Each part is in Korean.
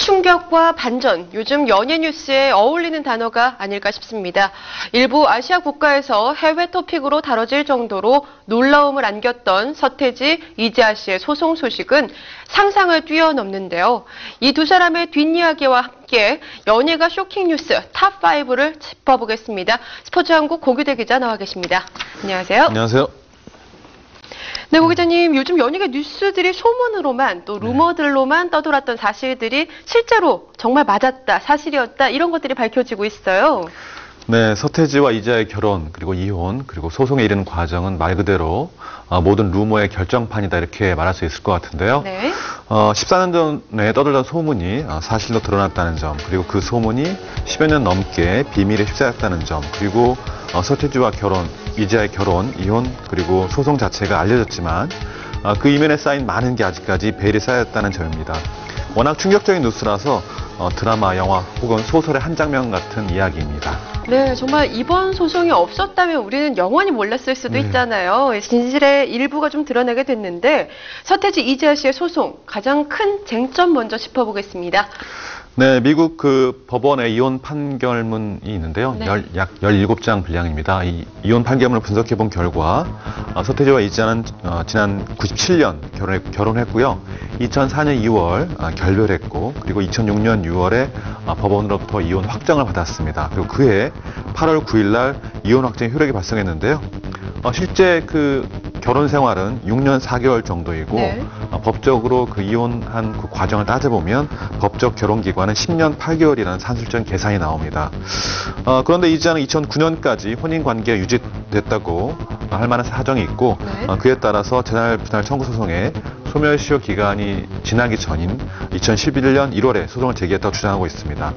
충격과 반전, 요즘 연예 뉴스에 어울리는 단어가 아닐까 싶습니다. 일부 아시아 국가에서 해외 토픽으로 다뤄질 정도로 놀라움을 안겼던 서태지, 이재하 씨의 소송 소식은 상상을 뛰어넘는데요. 이 두 사람의 뒷이야기와 함께 연예가 쇼킹 뉴스 탑5를 짚어보겠습니다. 스포츠 한국 고규대 기자 나와 계십니다. 안녕하세요. 안녕하세요. 네, 고 기자님, 요즘 연예계 뉴스들이 소문으로만 또 루머들로만 떠돌았던 사실들이 실제로 정말 맞았다, 사실이었다 이런 것들이 밝혀지고 있어요. 네, 서태지와 이재하의 결혼, 그리고 이혼, 그리고 소송에 이르는 과정은 말 그대로 모든 루머의 결정판이다 이렇게 말할 수 있을 것 같은데요. 네. 14년 전에 떠돌던 소문이 사실로 드러났다는 점, 그리고 그 소문이 10여 년 넘게 비밀에 휩싸였다는 점, 그리고 서태지와 결혼, 이재하의 결혼, 이혼, 그리고 소송 자체가 알려졌지만 그 이면에 쌓인 많은 게 아직까지 베일이 쌓였다는 점입니다. 워낙 충격적인 뉴스라서 드라마, 영화 혹은 소설의 한 장면 같은 이야기입니다. 네, 정말 이번 소송이 없었다면 우리는 영원히 몰랐을 수도 있잖아요. 진실의 일부가 좀 드러나게 됐는데 서태지, 이재하 씨의 소송 가장 큰 쟁점 먼저 짚어보겠습니다. 네, 미국 그 법원의 이혼 판결문이 있는데요. 네. 약 17장 분량입니다. 이 이혼 판결문을 분석해 본 결과 서태지와 이재하는 지난 97년 결혼했고요. 2004년 2월 결별했고, 그리고 2006년 6월에 법원으로부터 이혼 확정을 받았습니다. 그리고 그해 8월 9일 날 이혼 확정이 효력이 발생했는데요. 실제 그 결혼 생활은 6년 4개월 정도이고, 네. 법적으로 그 이혼한 그 과정을 따져보면 법적 결혼 기간은 10년 8개월이라는 산술적인 계산이 나옵니다. 그런데 이재하는 2009년까지 혼인 관계가 유지됐다고 할 만한 사정이 있고, 네. 그에 따라서 재날 분할 청구 소송에 소멸시효 기간이 지나기 전인 2011년 1월에 소송을 제기했다고 주장하고 있습니다.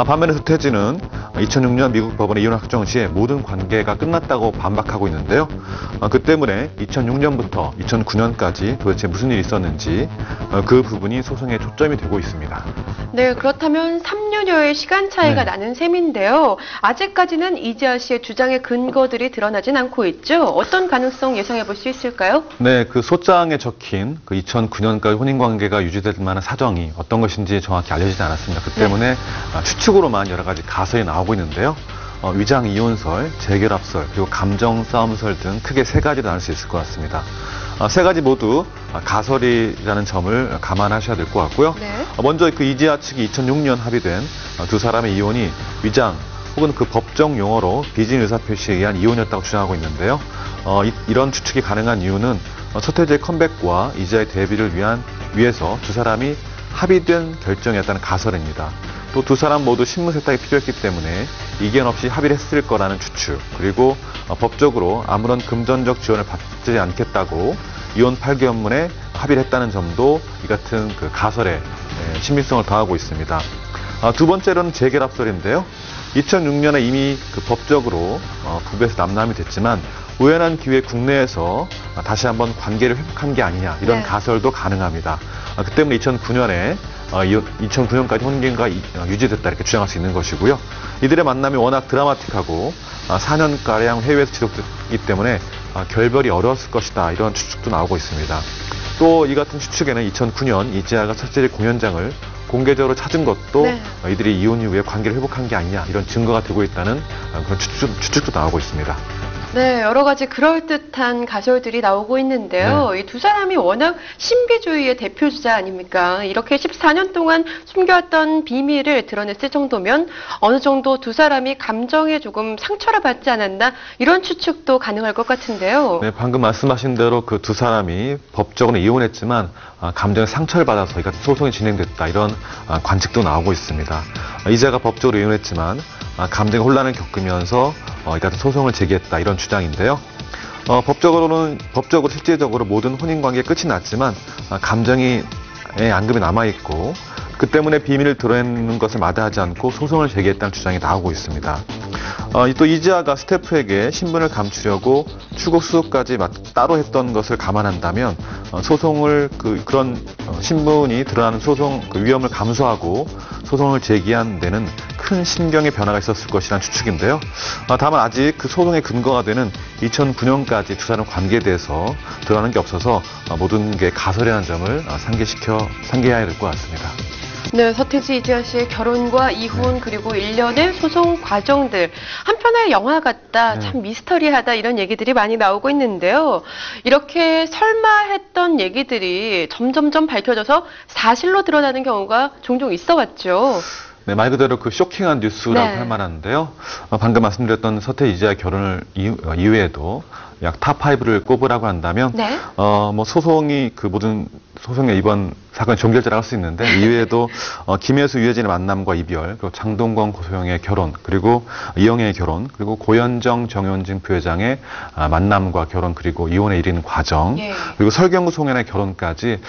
반면에 서태지는 2006년 미국 법원의 이혼 확정 시에 모든 관계가 끝났다고 반박하고 있는데요. 그 때문에 2006년부터 2009년까지 도대체 무슨 일이 있었는지 그 부분이 소송의 초점이 되고 있습니다. 네, 그렇다면 3년여의 시간 차이가 나는 셈인데요. 아직까지는 이재하 씨의 주장의 근거들이 드러나진 않고 있죠. 어떤 가능성 예상해 볼 수 있을까요? 네, 그 소장에 적힌 그 2009년까지 혼인관계가 유지될 만한 사정이 어떤 것인지 정확히 알려지지 않았습니다. 그 때문에 추측으로만 여러 가지 가설이 나오고 있는데요. 위장 이혼설, 재결합설, 그리고 감정 싸움설 등 크게 세 가지로 나눌 수 있을 것 같습니다. 세 가지 모두 가설이라는 점을 감안하셔야 될 것 같고요. 네. 먼저 그 이재하 측이 2006년 합의된 두 사람의 이혼이 위장 혹은 그 법정 용어로 비진 의사표시에 의한 이혼이었다고 주장하고 있는데요. 이런 추측이 가능한 이유는 서태지의 컴백과 이재하의 데뷔를 위해서 두 사람이 합의된 결정이었다는 가설입니다. 또 두 사람 모두 신문 세탁이 필요했기 때문에 이견 없이 합의를 했을 거라는 추측, 그리고 법적으로 아무런 금전적 지원을 받지 않겠다고 이혼 8개월문에 합의를 했다는 점도 이 같은 그 가설에 신빙성을 더하고 있습니다. 두 번째로는 재결합설인데요. 2006년에 이미 그 법적으로 부부에서 남남이 됐지만 우연한 기회에 국내에서 다시 한번 관계를 회복한 게 아니냐, 이런 가설도 가능합니다. 그 때문에 2009년까지 혼인관계가 유지됐다 이렇게 주장할 수 있는 것이고요. 이들의 만남이 워낙 드라마틱하고 4년가량 해외에서 지속됐기 때문에 결별이 어려웠을 것이다, 이런 추측도 나오고 있습니다. 또 이 같은 추측에는 2009년 이재하가 서태지 공연장을 공개적으로 찾은 것도 이들이 이혼 이후에 관계를 회복한 게 아니냐, 이런 증거가 되고 있다는 그런 추측도 나오고 있습니다. 네, 여러 가지 그럴듯한 가설들이 나오고 있는데요. 이 두 사람이 워낙 신비주의의 대표주자 아닙니까? 이렇게 14년 동안 숨겨왔던 비밀을 드러냈을 정도면 어느 정도 두 사람이 감정에 조금 상처를 받지 않았나, 이런 추측도 가능할 것 같은데요. 네, 방금 말씀하신 대로 그 두 사람이 법적으로 이혼했지만 감정에 상처를 받아서 이 같은 소송이 진행됐다, 이런 관측도 나오고 있습니다. 이재하가 법적으로 이혼했지만 감정의 혼란을 겪으면서 이 같은 소송을 제기했다, 이런 주장인데요. 법적으로 실제적으로 모든 혼인관계의 끝이 났지만 감정의 앙금이 남아있고, 그 때문에 비밀을 드러내는 것을 마다하지 않고 소송을 제기했다는 주장이 나오고 있습니다. 또 이재하가 스태프에게 신분을 감추려고 출국 수속까지 따로 했던 것을 감안한다면 소송을 그런 신분이 드러나는 소송 위험을 감수하고 소송을 제기한 데는 큰 심경의 변화가 있었을 것이라는 추측인데요. 다만 아직 그 소송의 근거가 되는 2009년까지 두 사람 관계에 대해서 드러나는 게 없어서 모든 게 가설이라는 점을 상기해야 될 것 같습니다. 네, 서태지 이지아 씨의 결혼과 이혼 그리고 일련의 소송 과정들 한편의 영화 같다, 참 미스터리하다 이런 얘기들이 많이 나오고 있는데요. 이렇게 설마 했던 얘기들이 점점점 밝혀져서 사실로 드러나는 경우가 종종 있어 왔죠. 네, 말 그대로 그 쇼킹한 뉴스라고 네. 할 만한데요. 방금 말씀드렸던 서태지 이지아 결혼을 이후에도 약 탑5를 꼽으라고 한다면, 네. 뭐 소송이 그 모든 소송의 이번 사건의 종결자라고 할 수 있는데, 이외에도 김혜수, 유해진의 만남과 이별, 그리고 장동건, 고소영의 결혼, 그리고 이영애의 결혼, 그리고 고현정, 정현진 부회장의 만남과 결혼, 그리고 이혼에 이르는 과정, 예. 그리고 설경구 송현의 결혼까지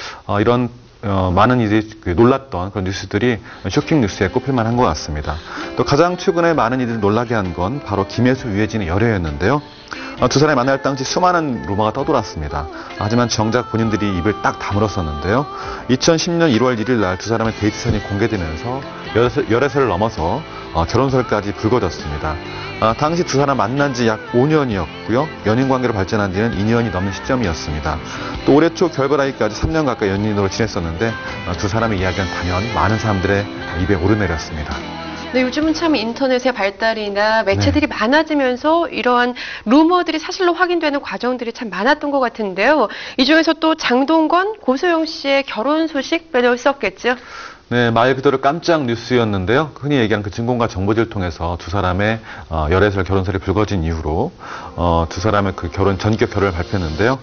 이런 많은 이들이 놀랐던 그런 뉴스들이 쇼킹 뉴스에 꼽힐만 한 것 같습니다. 또 가장 최근에 많은 이들이 놀라게 한 건 바로 김혜수, 유해진의 열애였는데요. 두 사람이 만날 당시 수많은 루머가 떠돌았습니다. 하지만 정작 본인들이 입을 딱 다물었었는데요. 2010년 1월 1일 날 두 사람의 데이트 사진이 공개되면서 열애설을 넘어서 결혼설까지 불거졌습니다. 당시 두 사람 만난 지 약 5년이었고요. 연인 관계로 발전한 지는 2년이 넘는 시점이었습니다. 또 올해 초 결별하기까지 3년 가까이 연인으로 지냈었는데 두 사람의 이야기는 단연 많은 사람들의 입에 오르내렸습니다. 네, 요즘은 참 인터넷의 발달이나 매체들이 많아지면서 이러한 루머들이 사실로 확인되는 과정들이 참 많았던 것 같은데요. 이 중에서 또 장동건, 고소영 씨의 결혼 소식 빼놓을 수 없겠죠? 네, 말 그대로 깜짝 뉴스였는데요. 흔히 얘기하는 그 증권가 정보지를 통해서 두 사람의 열애설 결혼설이 불거진 이후로 두 사람의 그 전격 결혼을 발표했는데요.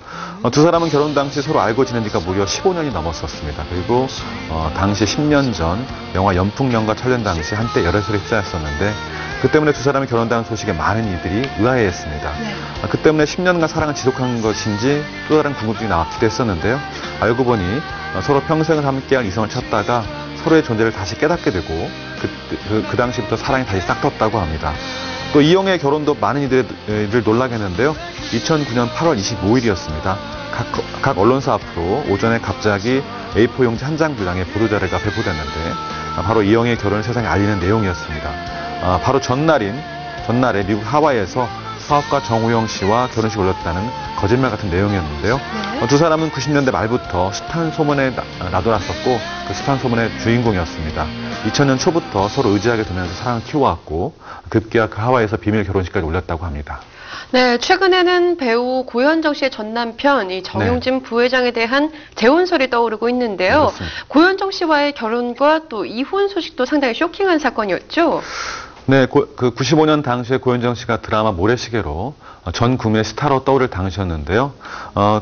두 사람은 결혼 당시 서로 알고 지낸 지가 무려 15년이 넘었었습니다. 그리고 당시 10년 전 영화 연풍연가 촬영 당시 한때 열애설에 휩싸였었는데 그 때문에 두 사람이 결혼다는 소식에 많은 이들이 의아해했습니다. 네. 그 때문에 10년간 사랑을 지속한 것인지 또 다른 궁금증이 나왔기도 했었는데요. 알고 보니 서로 평생을 함께할 이성을 찾다가 서로의 존재를 다시 깨닫게 되고 그 당시부터 사랑이 다시 싹 텄다고 합니다. 또 이영애의 결혼도 많은 이들을 놀라게 했는데요. 2009년 8월 25일이었습니다. 각 언론사 앞으로 오전에 갑자기 A4 용지 한 장 분량의 보도자료가 배포됐는데 바로 이영애의 결혼을 세상에 알리는 내용이었습니다. 바로 전날에 미국 하와이에서 사업가 정우영 씨와 결혼식을 올렸다는 거짓말 같은 내용이었는데요. 네. 두 사람은 90년대 말부터 숱한 소문에 나돌았었고 그 숱한 소문의 주인공이었습니다. 2000년 초부터 서로 의지하게 되면서 사랑을 키워왔고 급기야 그 하와이에서 비밀 결혼식까지 올렸다고 합니다. 네, 최근에는 배우 고현정 씨의 전 남편 이 정용진 부회장에 대한 재혼설이 떠오르고 있는데요. 네, 고현정 씨와의 결혼과 또 이혼 소식도 상당히 쇼킹한 사건이었죠. 네, 그 95년 당시에 고현정 씨가 드라마 모래시계로 전 국민의 스타로 떠오를 당시였는데요.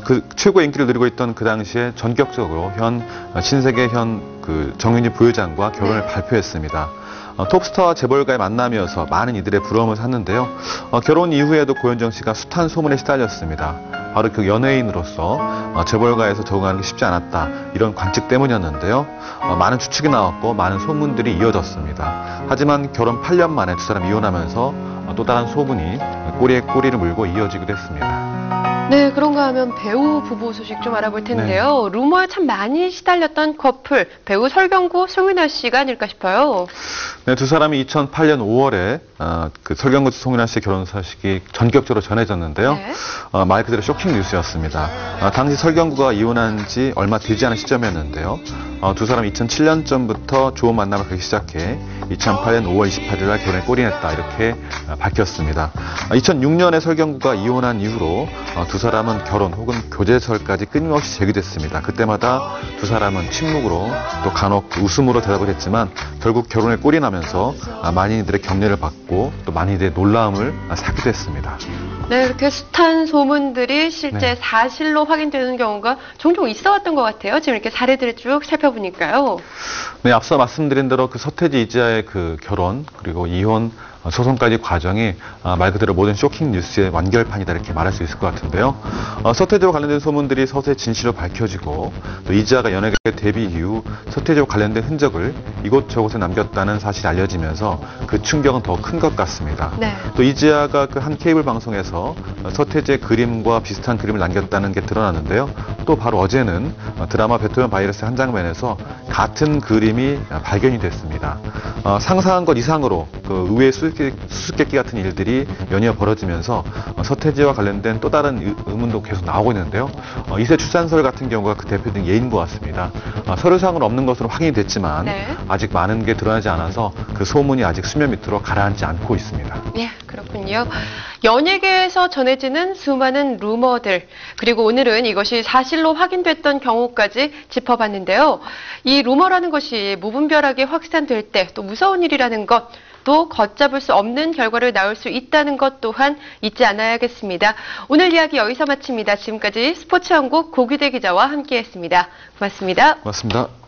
그 최고의 인기를 누리고 있던 그 당시에 전격적으로 신세계 그 정윤진 부회장과 결혼을 발표했습니다. 톱스타와 재벌가의 만남이어서 많은 이들의 부러움을 샀는데요. 결혼 이후에도 고현정 씨가 숱한 소문에 시달렸습니다. 바로 그 연예인으로서 재벌가에서 적응하는 게 쉽지 않았다. 이런 관측 때문이었는데요. 많은 추측이 나왔고 많은 소문들이 이어졌습니다. 하지만 결혼 8년 만에 두 사람이 이혼하면서 또 다른 소문이 꼬리에 꼬리를 물고 이어지기도 했습니다. 네, 그런가 하면 배우 부부 소식 좀 알아볼 텐데요. 네. 루머에 참 많이 시달렸던 커플, 배우 설경구, 송윤아 씨가 아닐까 싶어요. 네, 두 사람이 2008년 5월에 그 설경구 송윤아 씨의 결혼 소식이 전격적으로 전해졌는데요. 네. 말 그대로 쇼킹 뉴스였습니다. 당시 설경구가 이혼한 지 얼마 되지 않은 시점이었는데요. 두 사람이 2007년 전부터 좋은 만남을 갖기 시작해 2008년 5월 28일 날 결혼에 골인했다 이렇게 밝혔습니다. 2006년에 설경구가 이혼한 이후로 두 사람은 결혼 혹은 교제설까지 끊임없이 제기됐습니다. 그때마다 두 사람은 침묵으로 또 간혹 웃음으로 대답을 했지만 결국 결혼에 골인하면서 많은 이들의 격려를 받고 또 많은 이들의 놀라움을 사기도 했습니다. 네, 이렇게 숱한 소문들이 실제 사실로 확인되는 경우가 종종 있어 왔던 것 같아요. 지금 이렇게 사례들을 쭉 살펴보니까요. 네, 앞서 말씀드린 대로 그 서태지 이지아의 그 결혼 그리고 이혼 소송까지 과정이 말 그대로 모든 쇼킹 뉴스의 완결판이다 이렇게 말할 수 있을 것 같은데요. 서태지와 관련된 소문들이 서서히 진실로 밝혀지고 또 이지아가 연예계 데뷔 이후 서태지와 관련된 흔적을 이곳저곳에 남겼다는 사실이 알려지면서 그 충격은 더 큰 것 같습니다. 네. 또 이지아가 그 한 케이블 방송에서 서태지의 그림과 비슷한 그림을 남겼다는 게 드러났는데요. 또 바로 어제는 드라마 베토벤 바이러스 한 장면에서 같은 그림이 발견이 됐습니다. 상상한 것 이상으로 그 의외의 수수께끼 같은 일들이 연이어 벌어지면서 서태지와 관련된 또 다른 의문도 계속 나오고 있는데요. 2세 출산설 같은 경우가 그 대표적인 예인 것 같습니다. 서류상으로 없는 것으로 확인이 됐지만 네. 아직 많은 게 드러나지 않아서 그 소문이 아직 수면 밑으로 가라앉지 않고 있습니다. 네, 그렇군요. 연예계에서 전해지는 수많은 루머들, 그리고 오늘은 이것이 사실로 확인됐던 경우까지 짚어봤는데요. 이 루머라는 것이 무분별하게 확산될 때 또 무서운 일이라는 것, 또 걷잡을 수 없는 결과를 낳을 수 있다는 것 또한 잊지 않아야겠습니다. 오늘 이야기 여기서 마칩니다. 지금까지 스포츠연구 고기대 기자와 함께했습니다. 고맙습니다. 고맙습니다.